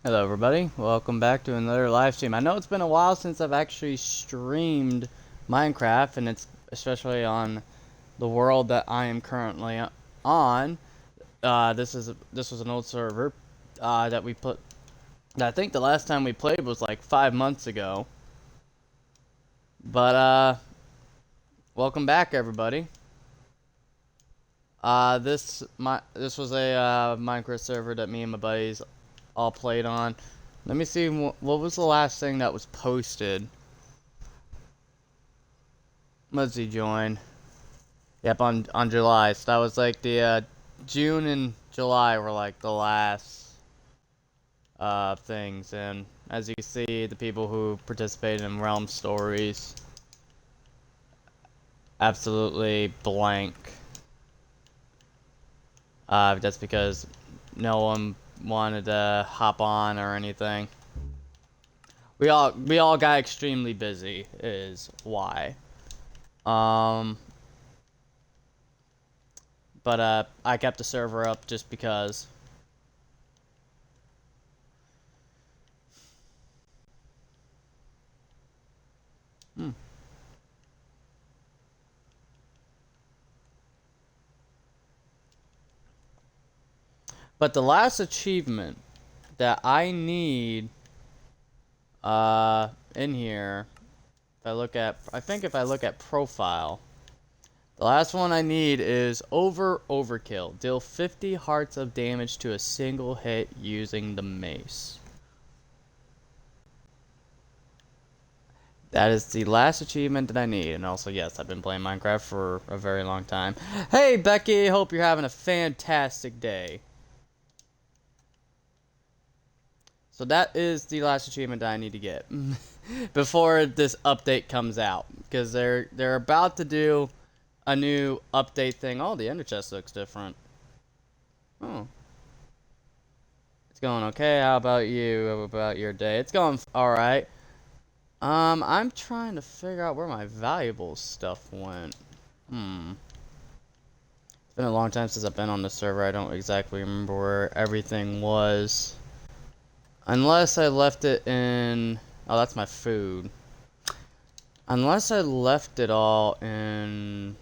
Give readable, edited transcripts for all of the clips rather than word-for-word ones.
Hello everybody, welcome back to another live stream. I know it's been a while since I've actually streamed Minecraft, and it's especially on the world that I am currently on. This was an old server that we put. I think the last time we played was like 5 months ago. But welcome back everybody. This was a Minecraft server that me and my buddies all played on. Let me see, what was the last thing that was posted? Muzzy join. Yep, on July. So that was like the June and July were like the last things. And as you can see, the people who participated in Realm Stories absolutely blank. That's because no one wanted to hop on or anything. We all got extremely busy is why. But I kept the server up just because. But the last achievement that I need in here, I think if I look at profile, the last one I need is overkill. Deal 50 hearts of damage to a single hit using the mace. That is the last achievement that I need. And also, yes, I've been playing Minecraft for a very long time. Hey, Becky, hope you're having a fantastic day. So that is the last achievement that I need to get before this update comes out, because they're about to do a new update thing. Oh, the ender chest looks different. Oh, it's going okay. How about you? How about your day? It's going all right. I'm trying to figure out where my valuable stuff went. It's been a long time since I've been on the server. I don't exactly remember where everything was. Unless I left it in... Oh, that's my food. Unless I left it all in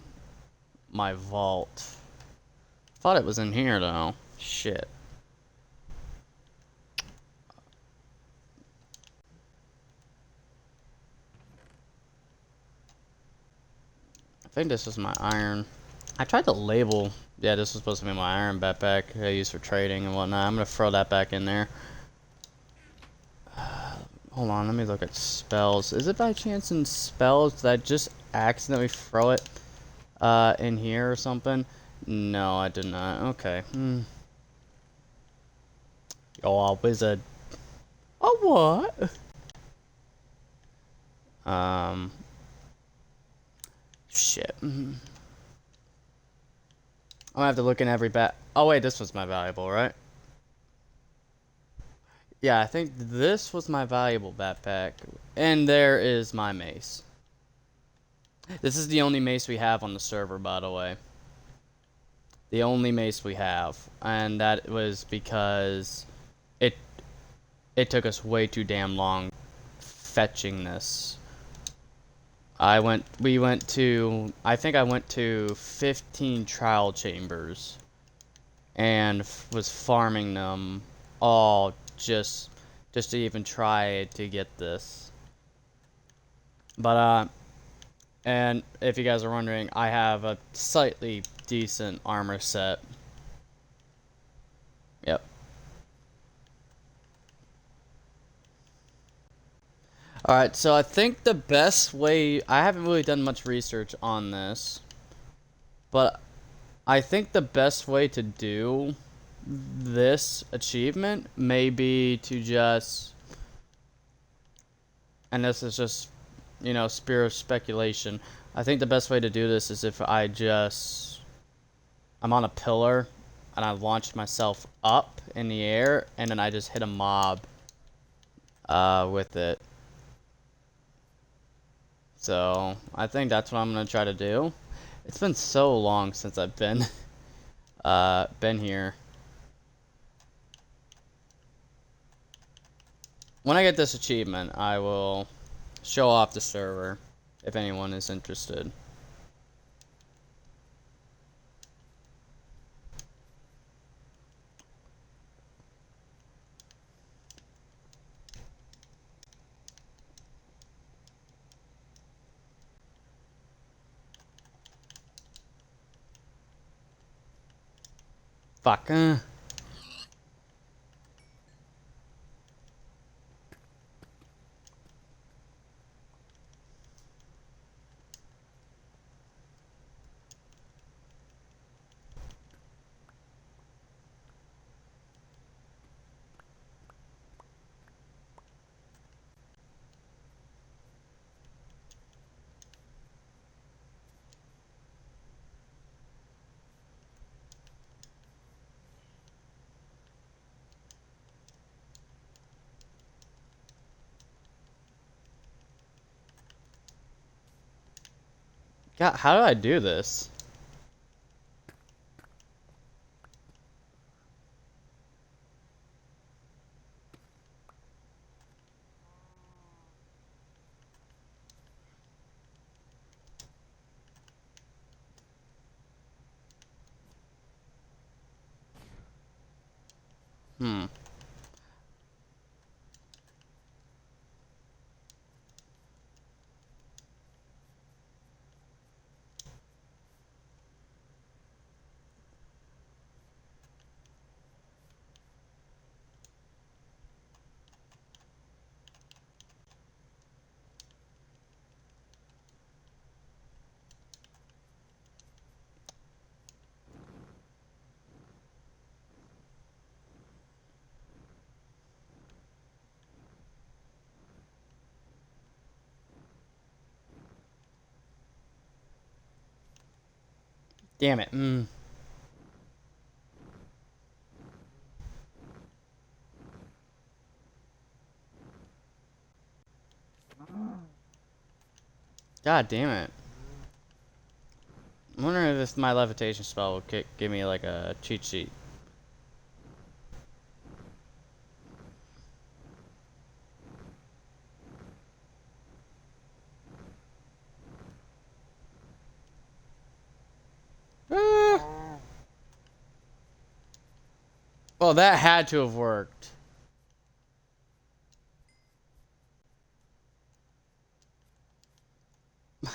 my vault. Thought it was in here, though. Shit. I think this is my iron. I tried to label... Yeah, this was supposed to be my iron backpack I use for trading and whatnot. I'm gonna throw that back in there. Hold on, let me look at spells. Is it by chance in spells that I just accidentally throw it in here or something? No, I did not. Okay. Oh, a wizard. A what? Shit. I'm gonna have to look in every Oh wait, this was my valuable, right? Yeah, I think this was my valuable backpack. And there is my mace. This is the only mace we have on the server, by the way. The only mace we have. And that was because it took us way too damn long fetching this. I think I went to 15 trial chambers and was farming them all just to even try to get this. But and if you guys are wondering, I have a slightly decent armor set. Yep. Alright, so I think the best way... I haven't really done much research on this, but I think the best way to do this achievement may be to just... And this is just, you know, pure speculation. I think the best way to do this is if I'm on a pillar, and I launched myself up in the air, and then I just hit a mob with it. So, I think that's what I'm going to try to do. It's been so long since I've been here. when I get this achievement, I will show off the server if anyone is interested. Fuck. God, how do I do this? Hmm. Damn it. God damn it. I'm wondering if this, my levitation spell will give me like a cheat sheet. Ah. Well, that had to have worked.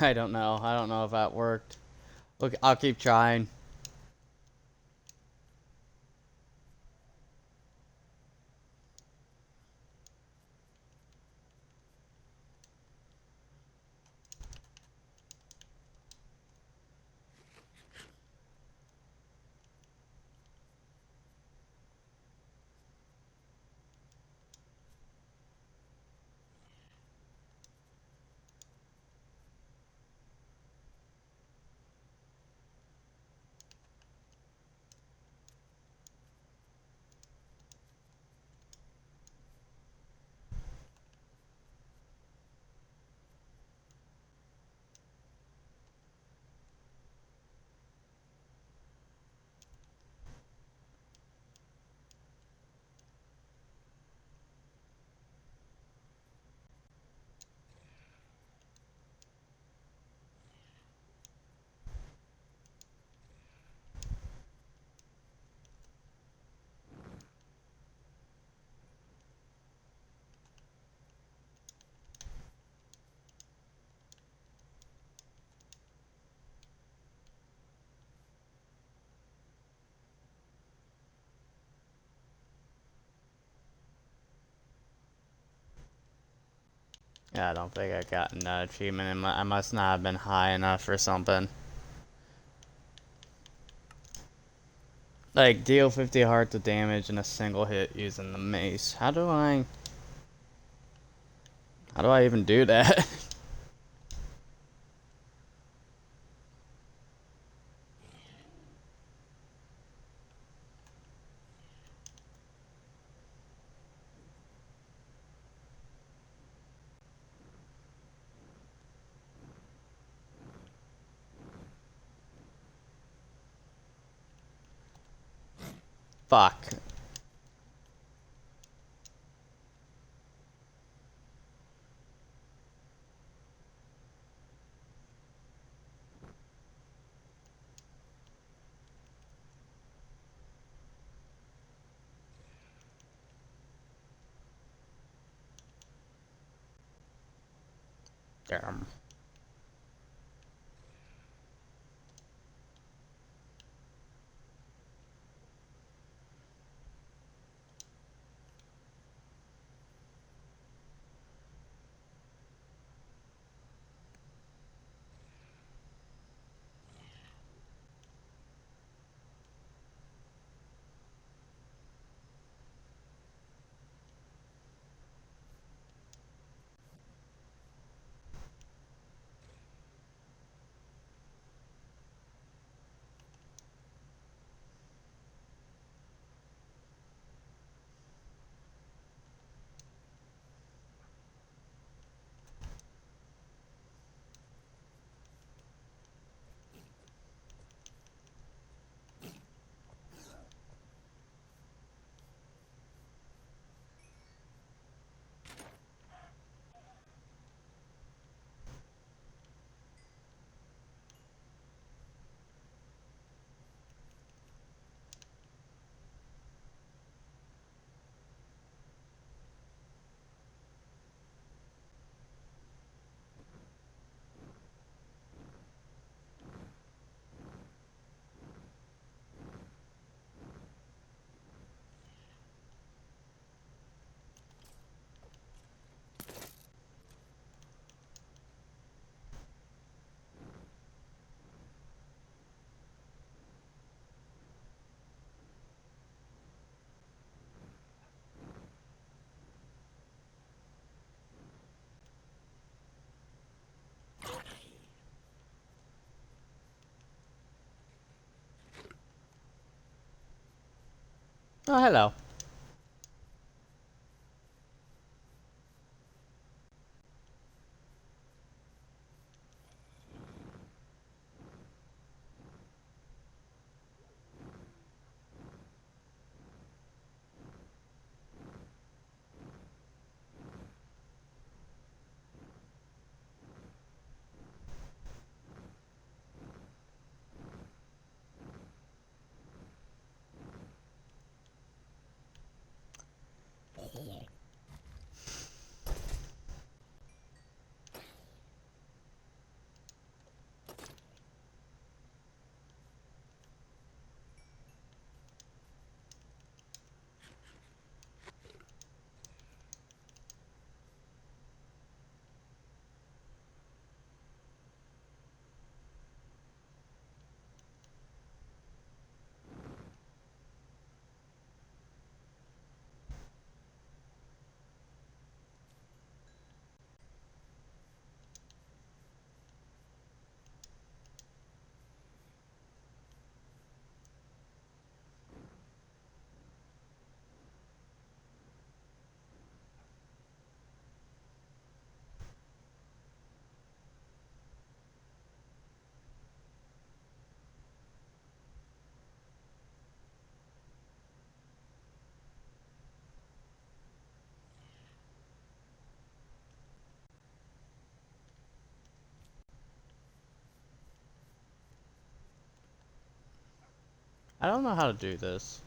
I don't know. I don't know if that worked. Look, I'll keep trying. Yeah, I don't think I got an achievement. I must not have been high enough or something. Like, deal 50 hearts of damage in a single hit using the mace. How do I even do that? Fuck. Damn. Oh, hello. I don't know how to do this.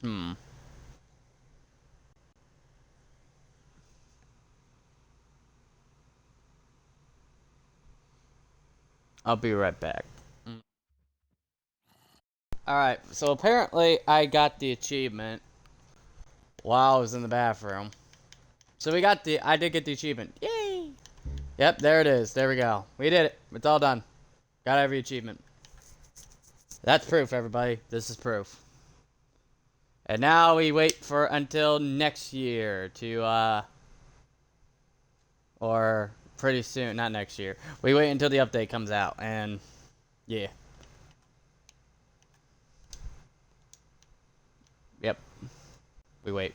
Hmm. I'll be right back. Alright, so apparently I got the achievement while I was in the bathroom. So I did get the achievement. Yay! Yep, there it is. There we go. We did it. It's all done. Got every achievement. That's proof, everybody. This is proof. And now we wait for until next year to, or pretty soon, not next year. We wait until the update comes out, and yeah. Yep. We wait.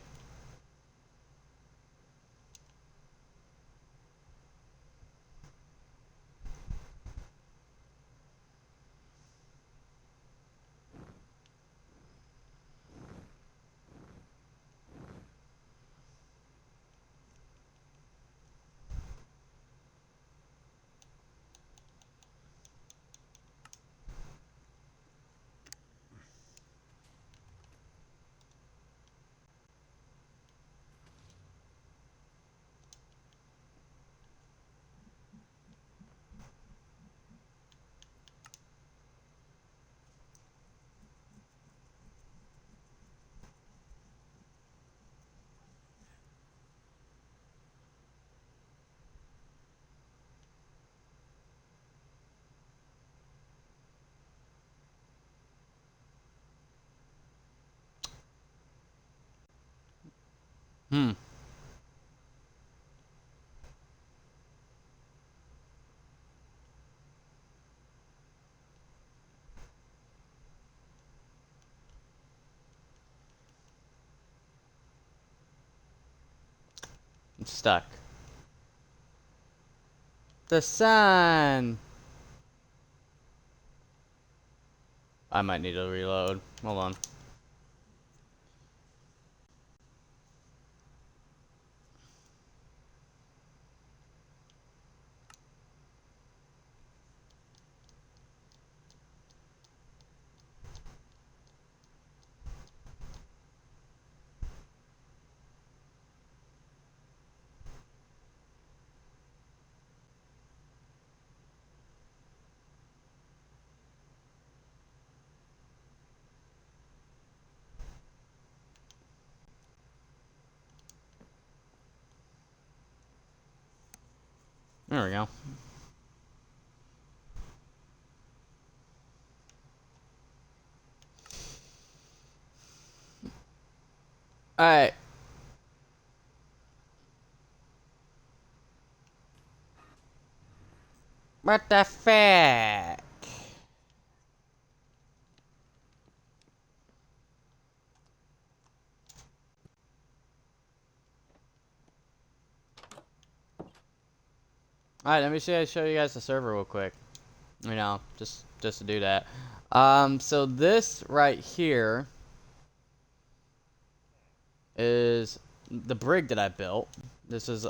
Hmm. I'm stuck. The sun! I might need to reload. Hold on. There we go. Alright. What the fuck? Alright, let me show you guys the server real quick. You know, just to do that. So this right here is the brig that I built. This is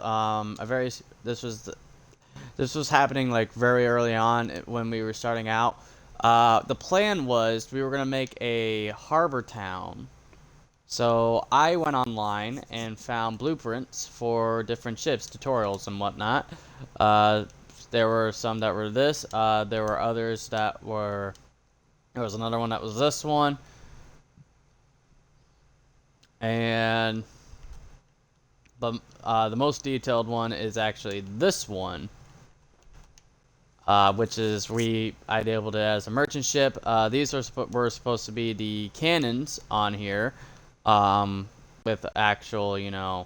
this was happening like very early on when we were starting out. The plan was we were gonna make a harbor town. So I went online and found blueprints for different ships, tutorials and whatnot. Uh, there were some that were this. There were others that were. There was another one that was this one. And but the most detailed one is actually this one, which is I enabled it as a merchant ship. These were supposed to be the cannons on here, with actual, you know,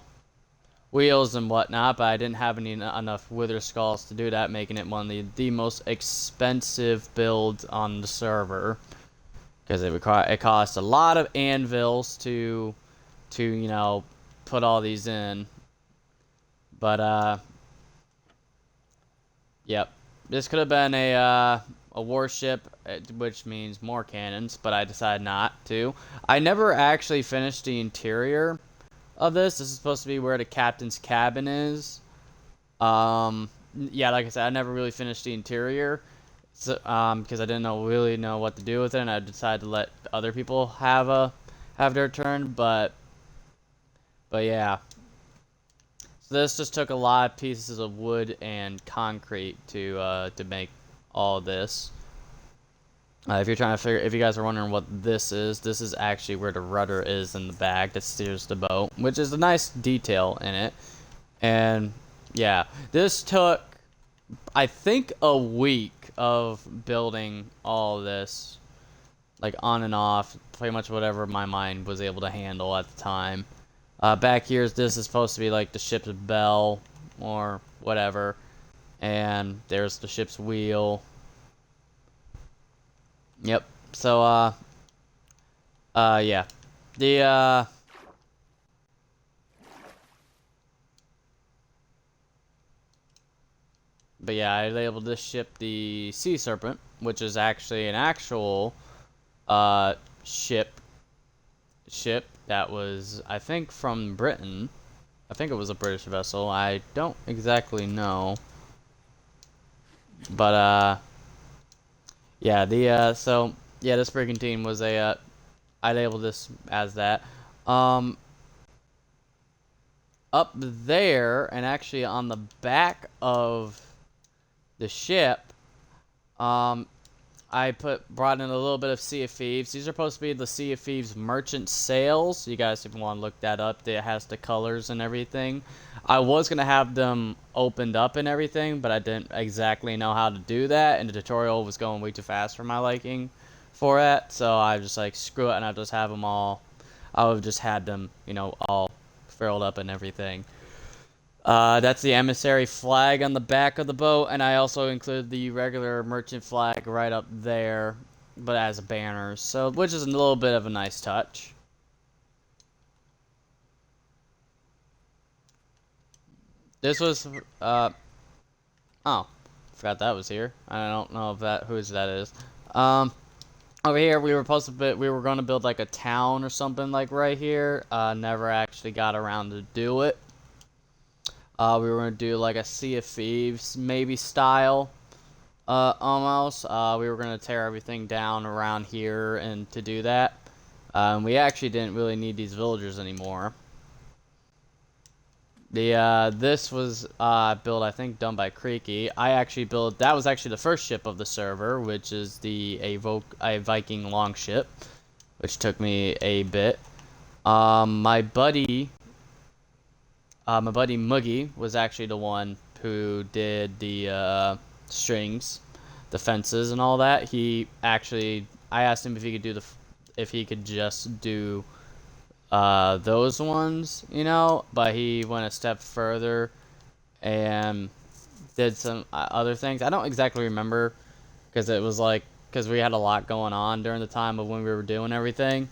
wheels and whatnot, but I didn't have enough wither skulls to do that, making it one of the most expensive builds on the server, because it costs a lot of anvils to you know, put all these in. But yep, this could have been a warship, which means more cannons, but I decided not to. I never actually finished the interior of this. This is supposed to be where the captain's cabin is. Yeah, like I said, I never really finished the interior, so, because I didn't really know what to do with it, and I decided to let other people have their turn. But yeah, so this just took a lot of pieces of wood and concrete to make. all this. If you're trying to figure, if you guys are wondering what this is actually where the rudder is in the back that steers the boat, which is a nice detail in it. And yeah, this took, I think, a week of building all this, like on and off, pretty much whatever my mind was able to handle at the time. Back here, this is supposed to be like the ship's bell or whatever, and there's the ship's wheel. Yep. So, yeah. The, but yeah, I labeled this ship the Sea Serpent, which is actually an actual, ship that was, I think, from Britain. I think it was a British vessel. I don't exactly know. But, yeah, so, yeah, this brigantine was a, I labeled this as that. Up there, and actually on the back of the ship, I brought in a little bit of Sea of Thieves. These are supposed to be the Sea of Thieves merchant sails. You guys, if you want to look that up, it has the colors and everything. I was going to have them opened up and everything, but I didn't exactly know how to do that, and the tutorial was going way too fast for my liking for it. So I was just like, screw it, and I just have them all. I would have just had them, you know, all filled up and everything. That's the emissary flag on the back of the boat, and I also included the regular merchant flag right up there, but as a banner, so which is a little bit of a nice touch. This was, oh, forgot that was here. I don't know if whose that is. Over here we were going to build like a town or something like right here. Never actually got around to do it. We were going to do like a Sea of Thieves, maybe style, almost. We were going to tear everything down around here and to do that. We actually didn't really need these villagers anymore. This was built, I think, done by Creaky. That was actually the first ship of the server, which is a Viking longship, which took me a bit. My buddy Muggy was actually the one who did the strings, the fences, and all that. I asked him if he could just do those ones, you know, but he went a step further and did some other things. I don't exactly remember because we had a lot going on during the time of when we were doing everything.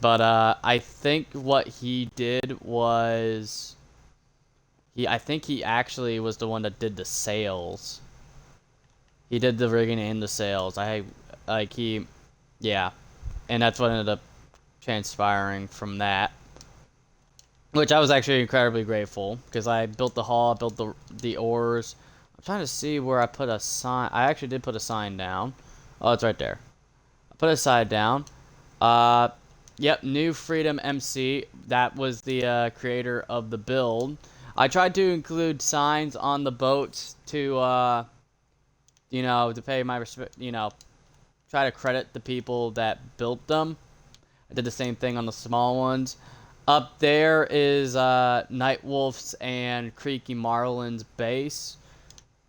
But I think what he did was I think he actually was the one that did the sails. He did the rigging and the sails. Yeah. And that's what ended up transpiring from that. Which I was actually incredibly grateful, because I built the hull, I built the oars. I'm trying to see where I put a sign. I actually did put a sign down. Oh, it's right there. I put a sign down. Yep, New Freedom MC. That was the creator of the build. I tried to include signs on the boats to, you know, to pay my respect, you know, try to credit the people that built them. I did the same thing on the small ones. Up there is Nightwolf's and Creaky Marlin's base.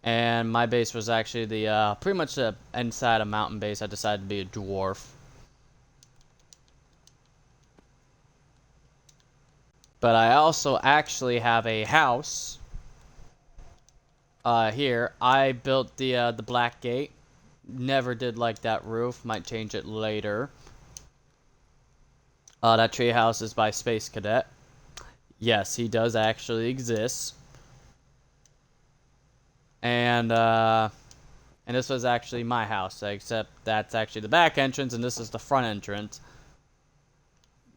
And my base was actually the pretty much inside a mountain base. I decided to be a dwarf. But I also actually have a house here. I built the black gate. Never did like that roof. Might change it later. That tree house is by Space Cadet. Yes, he does actually exist. And this was actually my house, except that's actually the back entrance, and this is the front entrance.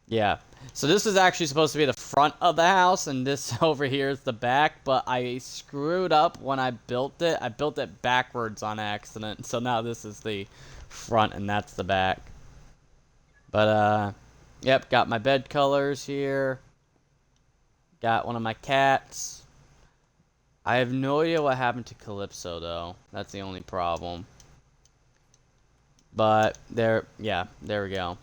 Yeah. So this is actually supposed to be the front of the house, and this over here is the back, but I screwed up when I built it. I built it backwards on accident, so now this is the front, and that's the back. But, yep, got my bed colors here. Got one of my cats. I have no idea what happened to Calypso, though. That's the only problem. But there, yeah, there we go.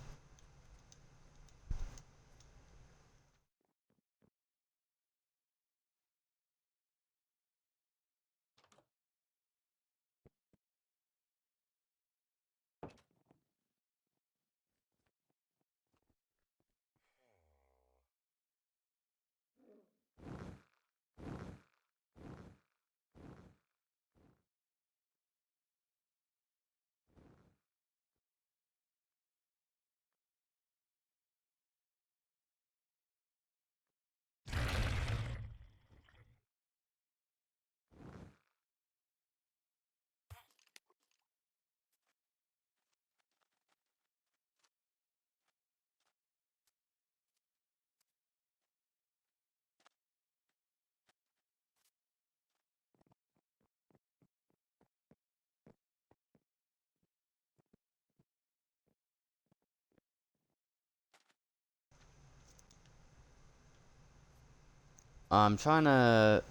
I'm trying to...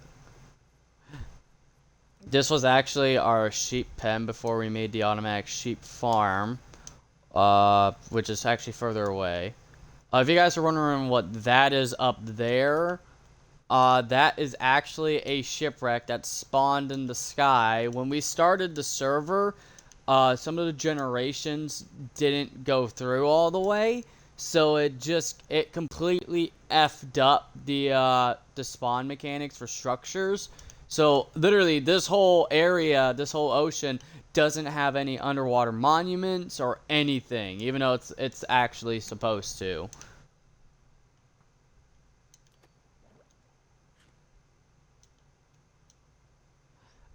This was actually our sheep pen before we made the automatic sheep farm, which is actually further away. If you guys are wondering what that is up there, that is actually a shipwreck that spawned in the sky. When we started the server, some of the generations didn't go through all the way, so it completely effed up the spawn mechanics for structures. So literally this whole area, this whole ocean doesn't have any underwater monuments or anything, even though it's actually supposed to.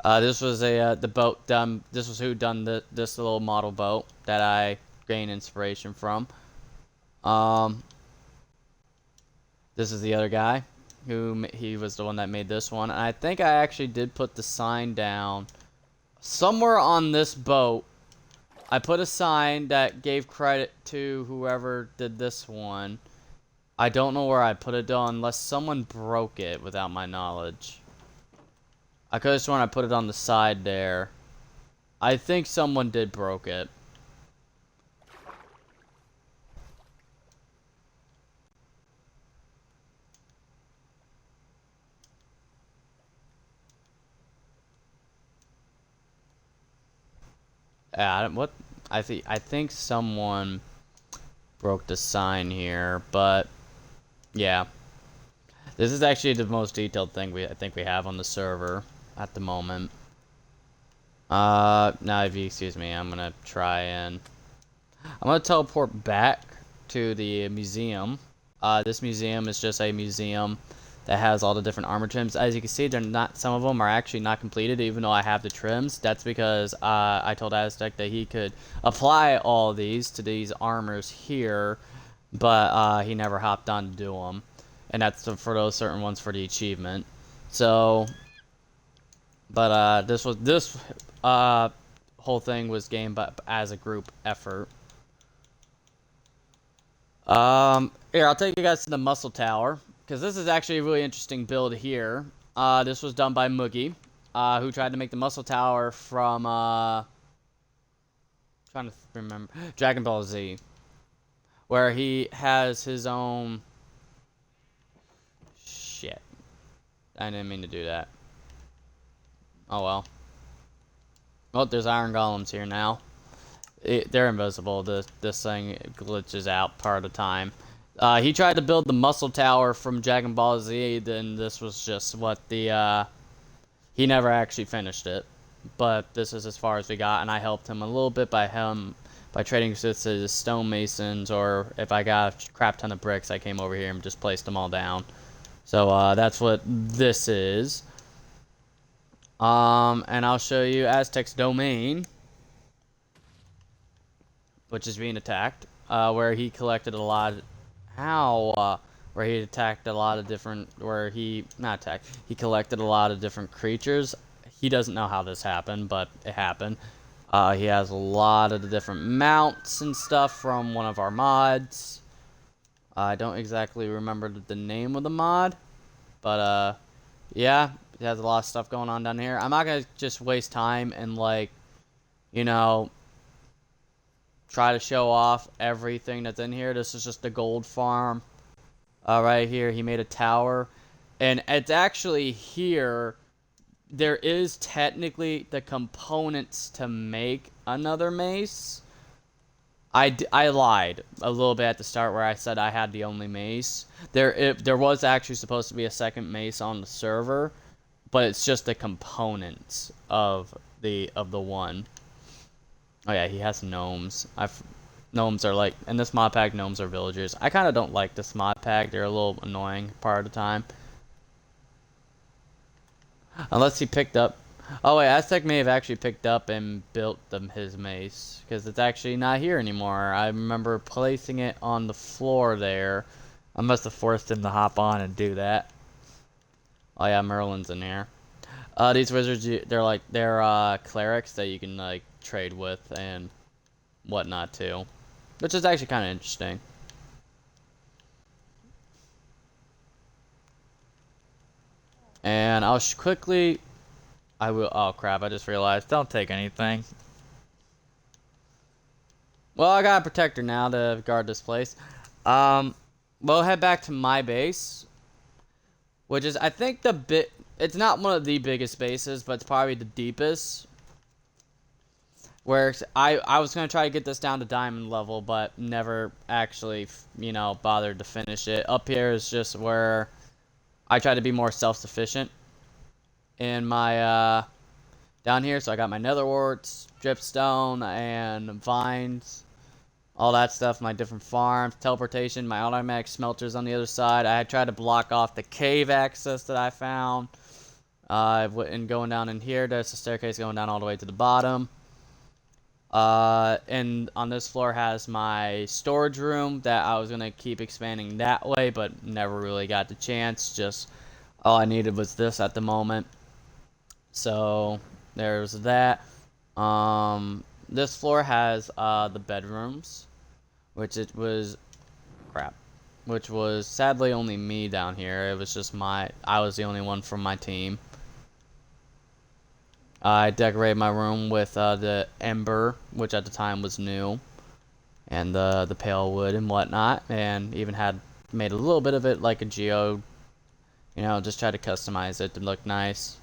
This was the boat done. This was who done this little model boat that I gained inspiration from. Um, this is the other guy he was the one that made this one. And I think I actually did put the sign down somewhere on this boat. I put a sign that gave credit to whoever did this one. I don't know where I put it though, unless someone broke it without my knowledge. I could have sworn I put it on the side there. I think someone did broke it. Yeah, what? I think someone broke the sign here, but yeah. This is actually the most detailed thing I think we have on the server at the moment. Now if you excuse me, I'm gonna try and I'm gonna teleport back to the museum. This museum is just a museum that has all the different armor trims. As you can see, they're not. Some of them are actually not completed, even though I have the trims. That's because I told Aztec that he could apply all these to these armors here, but he never hopped on to do them, and that's for those certain ones for the achievement. So, but this whole thing was gained as a group effort. Here, I'll take you guys to the muscle tower, because this is actually a really interesting build here. This was done by Moogie, who tried to make the muscle tower from, trying to remember, Dragon Ball Z, where he has his own, shit, I didn't mean to do that. Oh well. Oh, there's iron golems here now. They're invisible. This thing glitches out part of the time. He tried to build the muscle tower from Dragon Ball Z, then this was just what he never actually finished it. But this is as far as we got, and I helped him a little bit by trading with his stonemasons, or if I got a crap ton of bricks, I came over here and just placed them all down. So that's what this is. And I'll show you Aztec's domain, which is being attacked, where he collected a lot where he attacked a lot of different, not attacked, he collected a lot of different creatures. He doesn't know how this happened, but it happened. He has a lot of the different mounts and stuff from one of our mods. I don't exactly remember the name of the mod, but yeah, It has a lot of stuff going on down here. I'm not gonna just waste time and like, you know, try to show off everything that's in here. This is just the gold farm. Right here, he made a tower, and it's actually here. There is technically the components to make another mace. I lied a little bit at the start where I said I had the only mace. There was actually supposed to be a second mace on the server, but it's just the components of the one. Oh yeah, he has gnomes. Gnomes are like, in this mod pack, gnomes are villagers. I kind of don't like this mod pack. They're a little annoying part of the time. Unless he picked up... Oh wait, Aztec may have actually picked up and built his mace. Because it's actually not here anymore. I remember placing it on the floor there. I must have forced him to hop on and do that. Oh yeah, Merlin's in here. These wizards, they're clerics that you can like trade with and whatnot too. Which is actually kind of interesting. And I'll quickly... I will... Oh, crap. I just realized. Don't take anything. Well, I got a protector now to guard this place. We'll head back to my base. Which is, I think, it's not one of the biggest bases, but it's probably the deepest. Where I was going to try to get this down to diamond level, but never actually, you know, bothered to finish it. Up here is just where I try to be more self-sufficient in my, down here. So I got my nether warts, dripstone, and vines, all that stuff, my different farms, teleportation, my automatic smelters on the other side. I had tried to block off the cave access that I found. And going down in here, there's a staircase going down all the way to the bottom. And on this floor has my storage room that I was going to keep expanding that way, but never really got the chance. Just all I needed was this at the moment. So there's that. This floor has the bedrooms, which was sadly only me down here. It was just I was the only one from my team. I decorated my room with the ember, which at the time was new, and the pale wood and whatnot, and even made a little bit of it like a geode, you know, just try to customize it to look nice.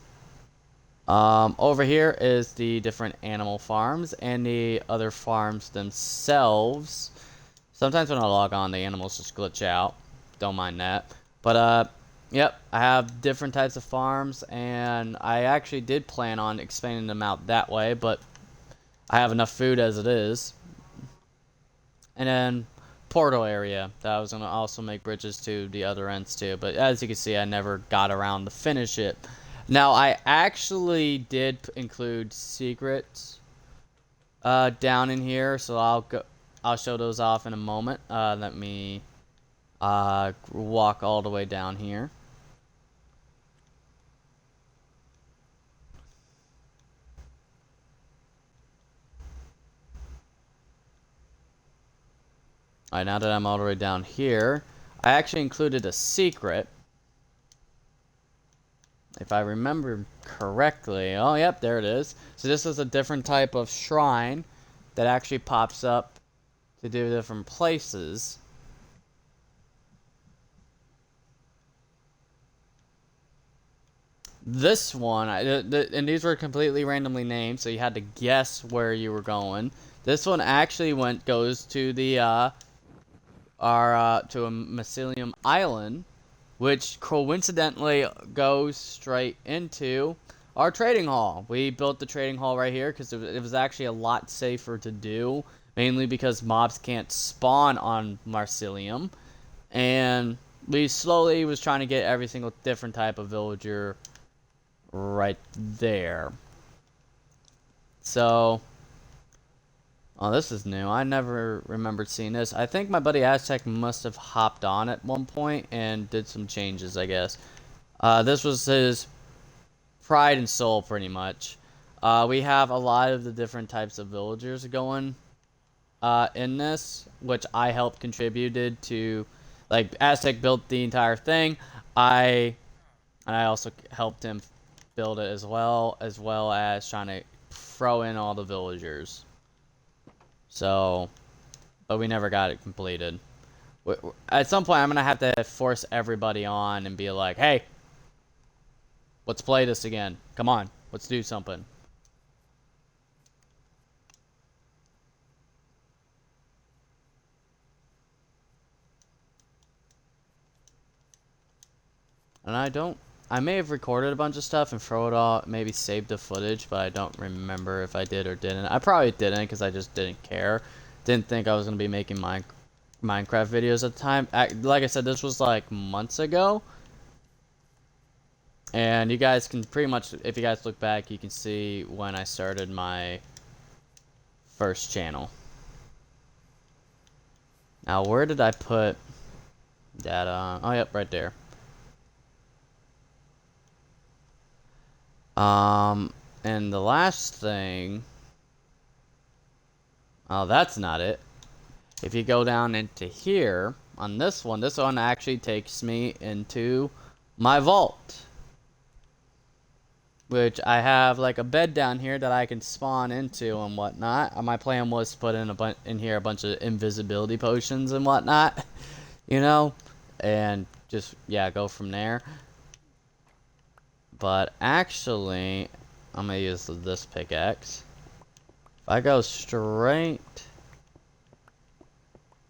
Over here is the different animal farms and the other farms themselves. Sometimes when I log on, the animals just glitch out. Don't mind that. But, yep, I have different types of farms, and I actually did plan on expanding them out that way, but I have enough food as it is. And then portal area that I was going to also make bridges to the other ends too, but as you can see, I never got around to finish it. Now, I actually did include secrets down in here, so I'll show those off in a moment. Let me walk all the way down here. Alright, now that I'm all the way down here, I actually included a secret. If I remember correctly. Oh, yep, there it is. So this is a different type of shrine that actually pops up to do different places. This one, and these were completely randomly named, so you had to guess where you were going. This one actually goes to the to a mycelium island, which coincidentally goes straight into our trading hall. We built the trading hall right here because it was actually a lot safer to do, mainly because mobs can't spawn on mycelium, and we slowly was trying to get every single different type of villager right there. So, oh, this is new. I never remembered seeing this. I think my buddy Aztec must have hopped on at one point and did some changes, I guess. This was his pride and soul, pretty much. We have a lot of the different types of villagers going in this, which I helped contributed to. Like, Aztec built the entire thing. I also helped him build it as well as trying to throw in all the villagers. So, but we never got it completed. At some point, I'm gonna have to force everybody on and be like, "Hey, let's play this again. Come on, let's do something." And I may have recorded a bunch of stuff and throw it all, maybe saved the footage, but I don't remember if I did or didn't. I probably didn't because I just didn't care. Didn't think I was going to be making Minecraft videos at the time. Like I said, this was like months ago. And you guys can pretty much, if you guys look back, you can see when I started my first channel. Now, where did I put that on? Oh, yep, right there. And the last thing, oh, that's not it. If you go down into here, on this one actually takes me into my vault. Which I have like a bed down here that I can spawn into and whatnot. My plan was to put in here a bunch of invisibility potions and whatnot, you know, and just, yeah, go from there. But actually, I'm gonna use this pickaxe. If I go straight,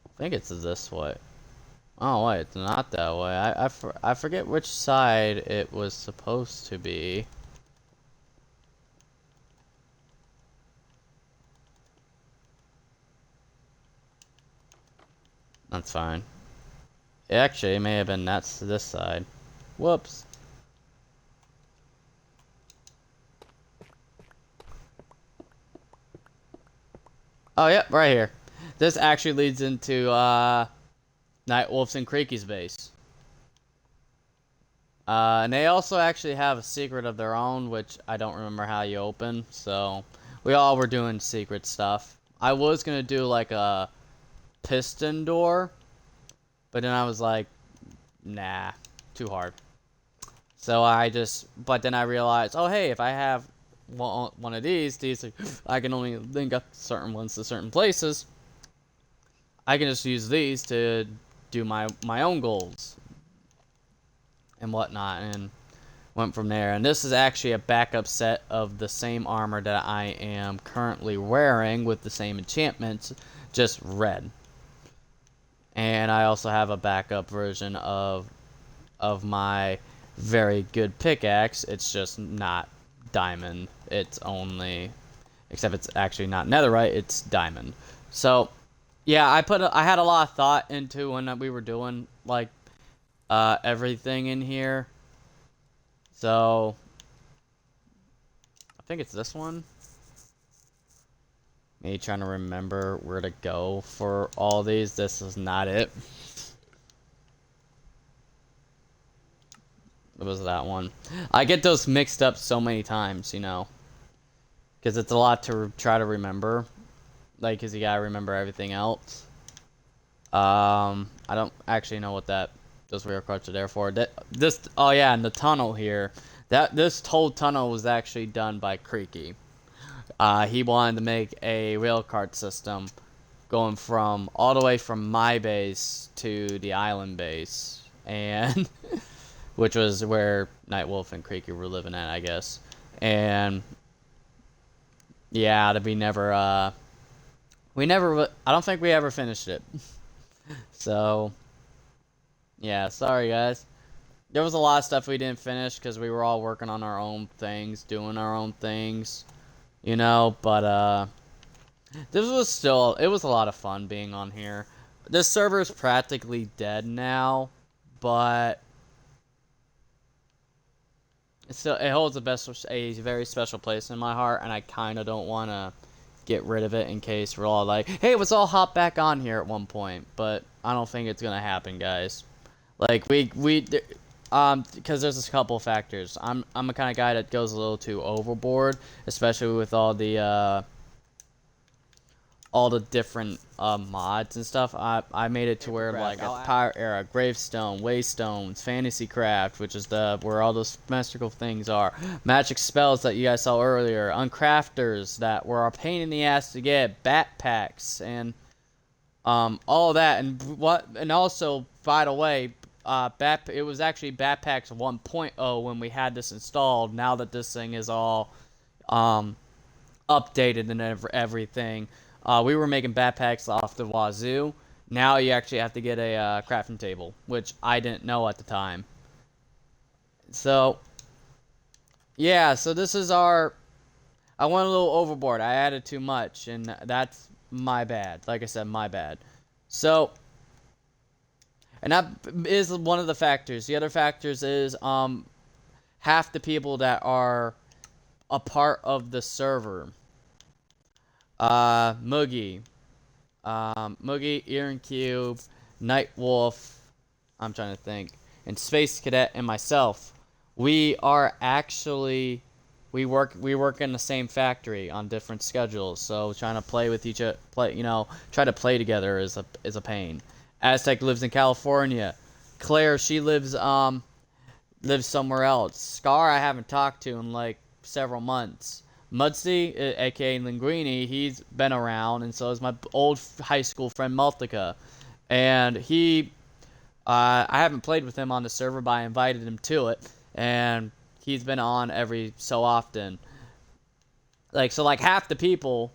I think it's this way. Oh wait, it's not that way. I forget which side it was supposed to be. That's fine. Actually, it may have been this side. Whoops. Oh, yep, right here. This actually leads into Nightwolf's and Creaky's base. And they also actually have a secret of their own, which I don't remember how you open. So, we all were doing secret stuff. I was going to do like a piston door, but then I was like, nah, too hard. So but then I realized, oh hey, if I have one of these, I can only link up certain ones to certain places. I can just use these to do my own goals and whatnot, and went from there. And this is actually a backup set of the same armor that I am currently wearing with the same enchantments, just red. And I also have a backup version of my very good pickaxe. It's just not diamond. It's only, except it's actually not netherite, it's diamond. So, yeah, I had a lot of thought into when we were doing like everything in here. So, I think it's this one. Me trying to remember where to go for all these. This is not it. It was that one. I get those mixed up so many times, you know. Because it's a lot to try to remember. Like, because you gotta remember everything else. I don't actually know what those rear carts are there for. Oh yeah, and the tunnel here. This whole tunnel was actually done by Creaky. He wanted to make a rail cart system going from all the way from my base to the island base, and which was where Nightwolf and Creaky were living at, I guess. And yeah, I don't think we ever finished it. So yeah, sorry guys. There was a lot of stuff we didn't finish because we were all working on our own things, doing our own things. You know, but it was a lot of fun being on here. This server is practically dead now, but it holds a very special place in my heart, and I kind of don't want to get rid of it in case we're all like, hey, let's all hop back on here at one point. But I don't think it's gonna happen, guys. Like because there's a couple of factors. I'm a kind of guy that goes a little too overboard, especially with all all the different mods and stuff. I made it to where like a Power Era, Gravestone, Waystones, Fantasy Craft, which is the where all those mystical things are, magic spells that you guys saw earlier, uncrafters that were a pain in the ass to get, backpacks, and all that, and also, by the way, it was actually Backpacks 1.0 when we had this installed. Now that this thing is all updated and everything, we were making backpacks off the wazoo. Now you actually have to get a crafting table, which I didn't know at the time. So, yeah, so this is our... I went a little overboard. I added too much, and that's my bad. Like I said, my bad. So, and that is one of the factors. The other factors is half the people that are a part of the server. Moogie, Erin Cube, Night Wolf, I'm trying to think, and Space Cadet and myself. We are actually we work in the same factory on different schedules. So trying to play with each other, try to play together is a pain. Aztec lives in California. Claire, she lives somewhere else. Scar, I haven't talked to in like several months. Mudsy, aka Linguini, he's been around, and so is my old high school friend Multica. And I haven't played with him on the server, but I invited him to it, and he's been on every so often. Like half the people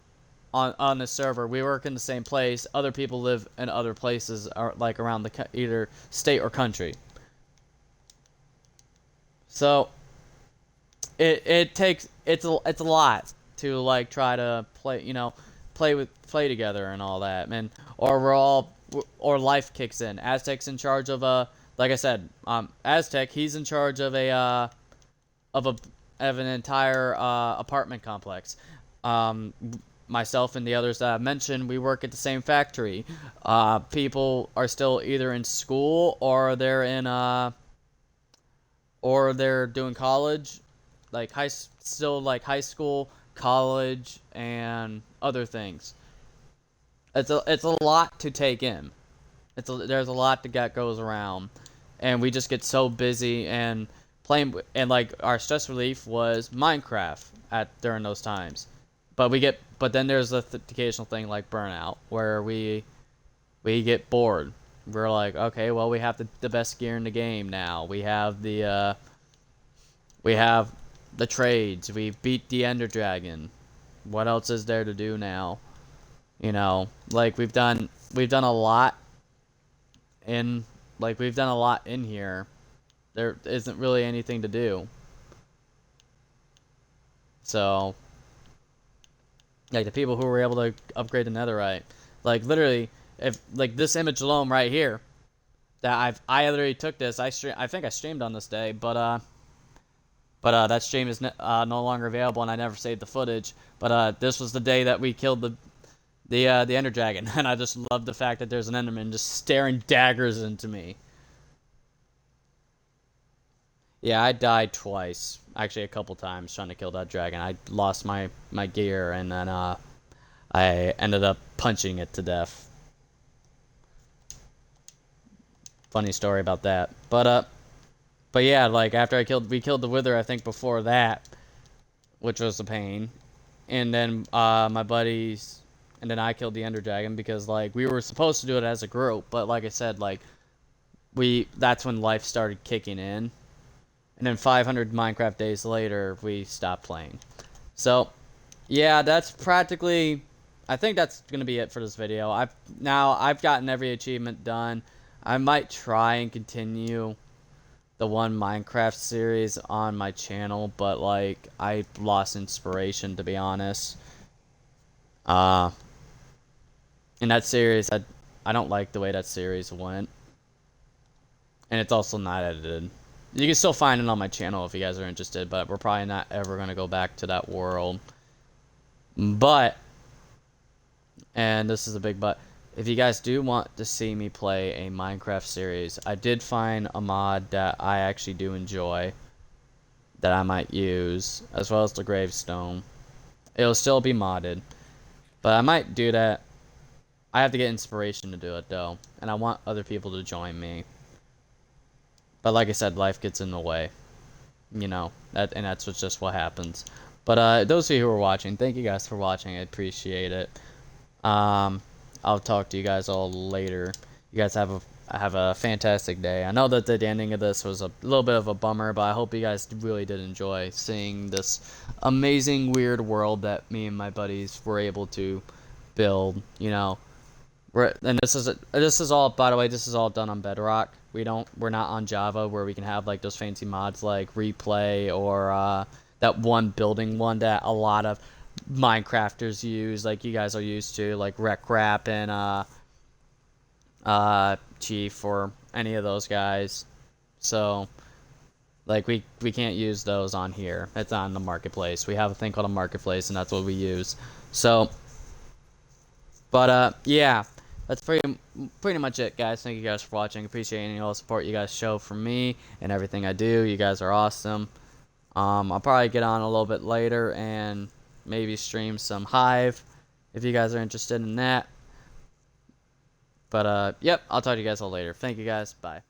on the server, we work in the same place. Other people live in other places, or like around the either state or country. So it's a lot to like try to play together and all that, man. Or life kicks in. Aztec's in charge of like I said, Aztec, he's in charge of an entire apartment complex. Myself and the others that I mentioned, we work at the same factory. People are still either in school or they're doing college, like high school, college, and other things. It's a lot to take in. There's a lot that goes around, and we just get so busy and playing. And like our stress relief was Minecraft during those times, but then there's the occasional thing like burnout where we get bored. We're like, okay, well, we have the best gear in the game now. We have the trades. We beat the Ender Dragon. What else is there to do now? Like we've done a lot in here. There isn't really anything to do. So, like the people who were able to upgrade the netherite, like literally, if like this image alone right here, that I literally took this. I think I streamed on this day, but that stream is no longer available, and I never saved the footage. But this was the day that we killed the Ender Dragon, and I just love the fact that there's an Enderman just staring daggers into me. Yeah, I died twice, actually a couple times trying to kill that dragon. I lost my gear, and then I ended up punching it to death. Funny story about that, but yeah, like after we killed the Wither, I think before that, which was a pain, and then my buddies, and then I killed the Ender Dragon because like we were supposed to do it as a group, but like I said, like that's when life started kicking in, and then 500 Minecraft days later we stopped playing. So yeah, that's practically, I think that's gonna be it for this video. I've gotten every achievement done. I might try and continue the one Minecraft series on my channel, but like I lost inspiration, to be honest. In that series, I don't like the way that series went, and it's also not edited. You can still find it on my channel if you guys are interested, but we're probably not ever gonna go back to that world. But, and this is a big but, if you guys do want to see me play a Minecraft series, I did find a mod that I actually do enjoy that I might use, as well as the gravestone. It'll still be modded, but I might do that I have to get inspiration to do it though, and I want other people to join me. But like I said, life gets in the way, you know, and that's just what happens. But those of you who are watching, thank you guys for watching. I appreciate it. Um, I'll talk to you guys all later. You guys have a fantastic day. I know that the ending of this was a little bit of a bummer, but I hope you guys really did enjoy seeing this amazing weird world that me and my buddies were able to build. You know, and this is all, by the way, this is all done on Bedrock. We're not on Java where we can have like those fancy mods like replay or that one building one that a lot of Minecrafters use, like you guys are used to, like RecRap and Chief or any of those guys. So like we can't use those on here. It's on the marketplace. We have a thing called a marketplace, and that's what we use. So, but yeah, that's pretty much it, guys. Thank you guys for watching. Appreciate all the support you guys show for me and everything I do. You guys are awesome. I'll probably get on a little bit later and maybe stream some Hive if you guys are interested in that. But yep, I'll talk to you guys all later. Thank you guys. Bye.